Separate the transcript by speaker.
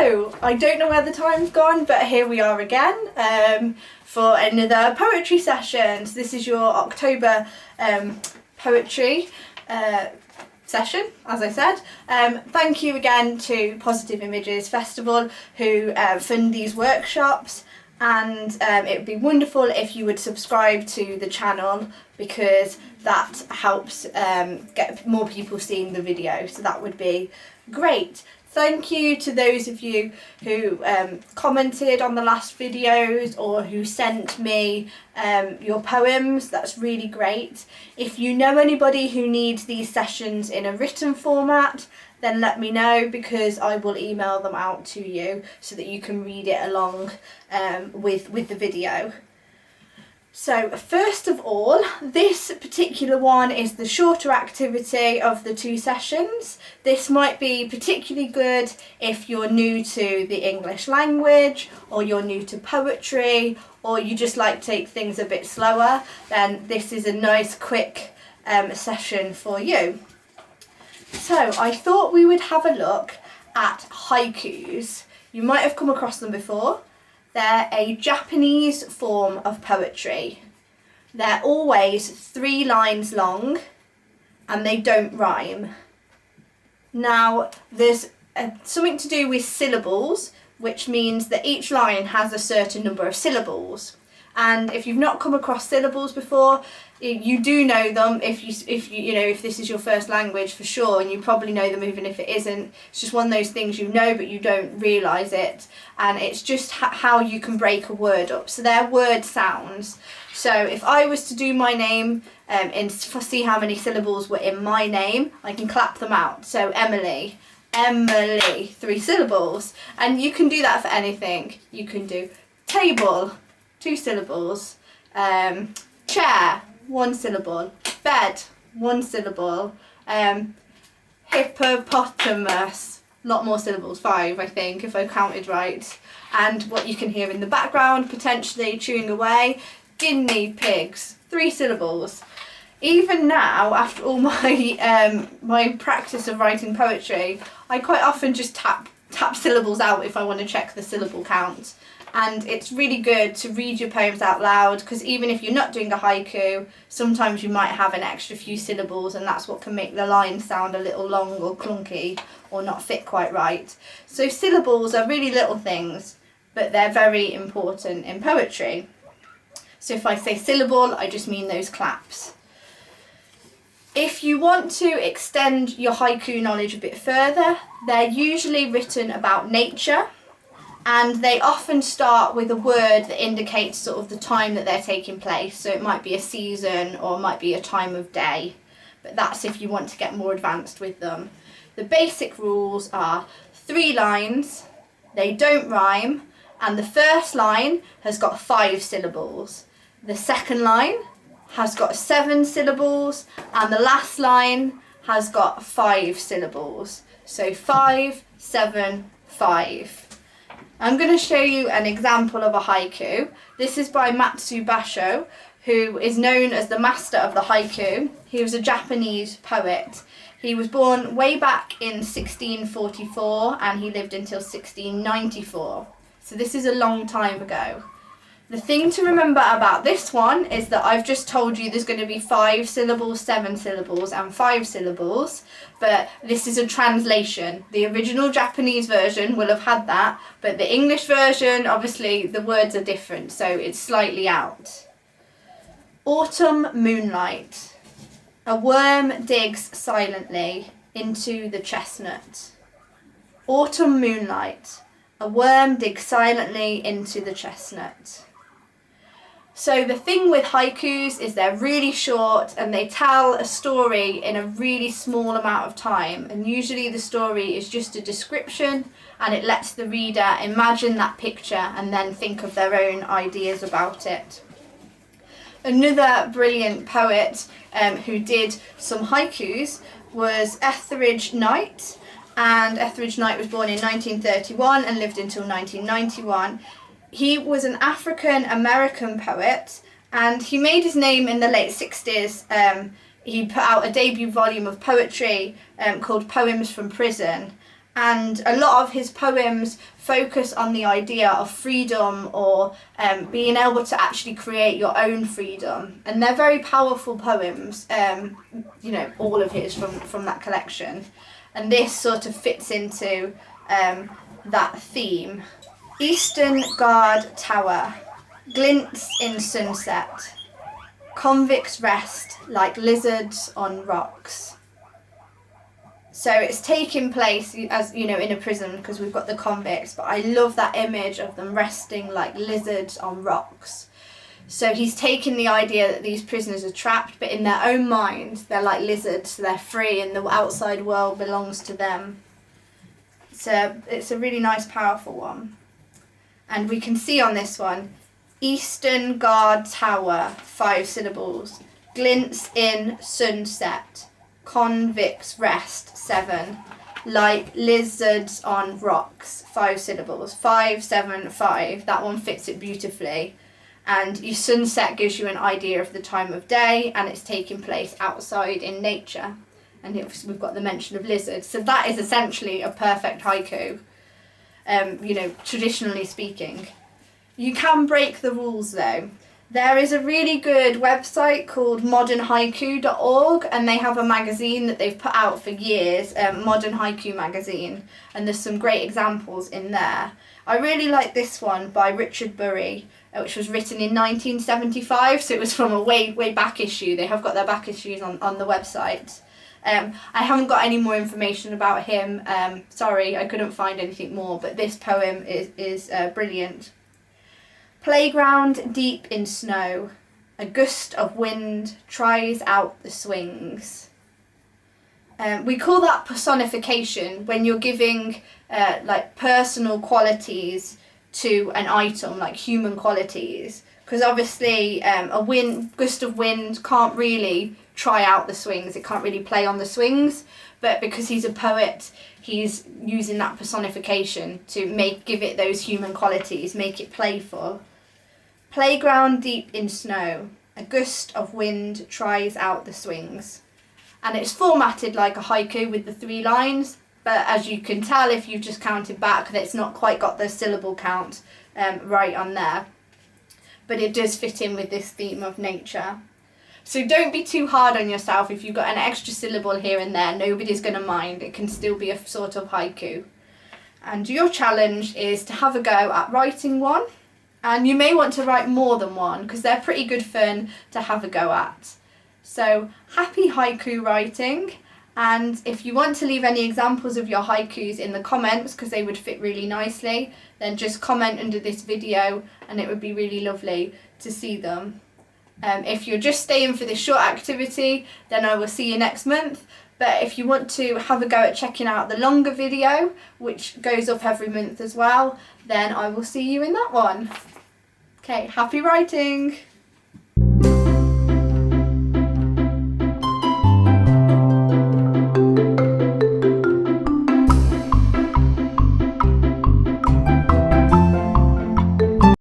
Speaker 1: So, I don't know where the time's gone, but here we are again for another poetry session. So this is your October poetry session, as I said. Thank you again to Positive Images Festival who fund these workshops, and it would be wonderful if you would subscribe to the channel because that helps get more people seeing the video, so that would be great. Thank you to those of you who commented on the last videos or who sent me your poems. That's really great. If you know anybody who needs these sessions in a written format, then let me know because I will email them out to you so that you can read it along with the video. So first of all, this particular one is the shorter activity of the two sessions. This might be particularly good if you're new to the English language, or you're new to poetry, or you just like to take things a bit slower, then this is a nice quick session for you. So I thought we would have a look at haikus. You might have come across them before. They're a Japanese form of poetry. They're always 3 lines long and they don't rhyme. Now, there's something to do with syllables, which means that each line has a certain number of syllables. And if you've not come across syllables before, you do know them if this is your first language for sure, and you probably know them even if it isn't. It's just one of those things you know but you don't realise it, and it's just how you can break a word up. So they're word sounds. So if I was to do my name and see how many syllables were in my name, I can clap them out. So Emily, 3 syllables, and you can do that for anything. You can do table, 2 syllables, chair, 1 syllable, bed, 1 syllable, hippopotamus, a lot more syllables, 5 I think if I counted right, and what you can hear in the background potentially chewing away, guinea pigs, 3 syllables. Even now, after all my my practice of writing poetry, I quite often just tap syllables out if I want to check the syllable count. And it's really good to read your poems out loud, because even if you're not doing a haiku, sometimes you might have an extra few syllables, and that's what can make the line sound a little long or clunky or not fit quite right. So syllables are really little things, but they're very important in poetry. So if I say syllable, I just mean those claps. If you want to extend your haiku knowledge a bit further, they're usually written about nature, and they often start with a word that indicates sort of the time that they're taking place. So it might be a season or it might be a time of day, but that's if you want to get more advanced with them. The basic rules are 3 lines, they don't rhyme, and the first line has got 5 syllables. The second line has got 7 syllables, and the last line has got 5 syllables. So 5, 7, 5. I'm going to show you an example of a haiku. This is by Matsu Basho, who is known as the master of the haiku. He was a Japanese poet. He was born way back in 1644 and he lived until 1694. So this is a long time ago. The thing to remember about this one is that I've just told you there's going to be 5 syllables, 7 syllables and 5 syllables, but this is a translation. The original Japanese version will have had that, but the English version, obviously the words are different, so it's slightly out. Autumn moonlight. A worm digs silently into the chestnut. Autumn moonlight. A worm digs silently into the chestnut. So the thing with haikus is they're really short and they tell a story in a really small amount of time, and usually the story is just a description and it lets the reader imagine that picture and then think of their own ideas about it. Another brilliant poet who did some haikus was Etheridge Knight, and Etheridge Knight was born in 1931 and lived until 1991. He was an African American poet and he made his name in the late 60s. He put out a debut volume of poetry called Poems from Prison, And a lot of his poems focus on the idea of freedom, or being able to actually create your own freedom. And they're very powerful poems, you know, all of his from that collection. And this sort of fits into that theme. Eastern Guard Tower, glints in sunset. Convicts rest like lizards on rocks. So it's taking place, as you know, in a prison, because we've got the convicts, but I love that image of them resting like lizards on rocks. So he's taken the idea that these prisoners are trapped, but in their own mind they're like lizards, so they're free and the outside world belongs to them. So it's a really nice, powerful one. And we can see on this one, Eastern Guard Tower, 5 syllables. Glints in sunset. Convicts rest, 7. Like lizards on rocks, 5 syllables. 5, 7, 5. That one fits it beautifully. And your sunset gives you an idea of the time of day, and it's taking place outside in nature. And we've got the mention of lizards. So that is essentially a perfect haiku, you know, traditionally speaking. You can break the rules though. There is a really good website called modernhaiku.org, and they have a magazine that they've put out for years, Modern Haiku magazine, and there's some great examples in there. I really like this one by Richard Bury, which was written in 1975, so it was from a way back issue. They have got their back issues on the website. I haven't got any more information about him. Sorry, I couldn't find anything more, but this poem is brilliant. Playground deep in snow, a gust of wind tries out the swings. We call that personification, when you're giving like personal qualities to an item, like human qualities, because obviously a gust of wind can't really try out the swings, it can't really play on the swings, but because he's a poet, he's using that personification to give it those human qualities, make it playful. Playground deep in snow, a gust of wind tries out the swings. And it's formatted like a haiku with the 3 lines, but as you can tell if you've just counted back, that it's not quite got the syllable count right on there. But it does fit in with this theme of nature. So don't be too hard on yourself if you've got an extra syllable here and there. Nobody's going to mind. It can still be a sort of haiku. And your challenge is to have a go at writing one. And you may want to write more than one, because they're pretty good fun to have a go at. So happy haiku writing. And if you want to leave any examples of your haikus in the comments, because they would fit really nicely, then just comment under this video and it would be really lovely to see them. If you're just staying for this short activity, then I will see you next month. But if you want to have a go at checking out the longer video, which goes up every month as well, then I will see you in that one. Okay, happy writing!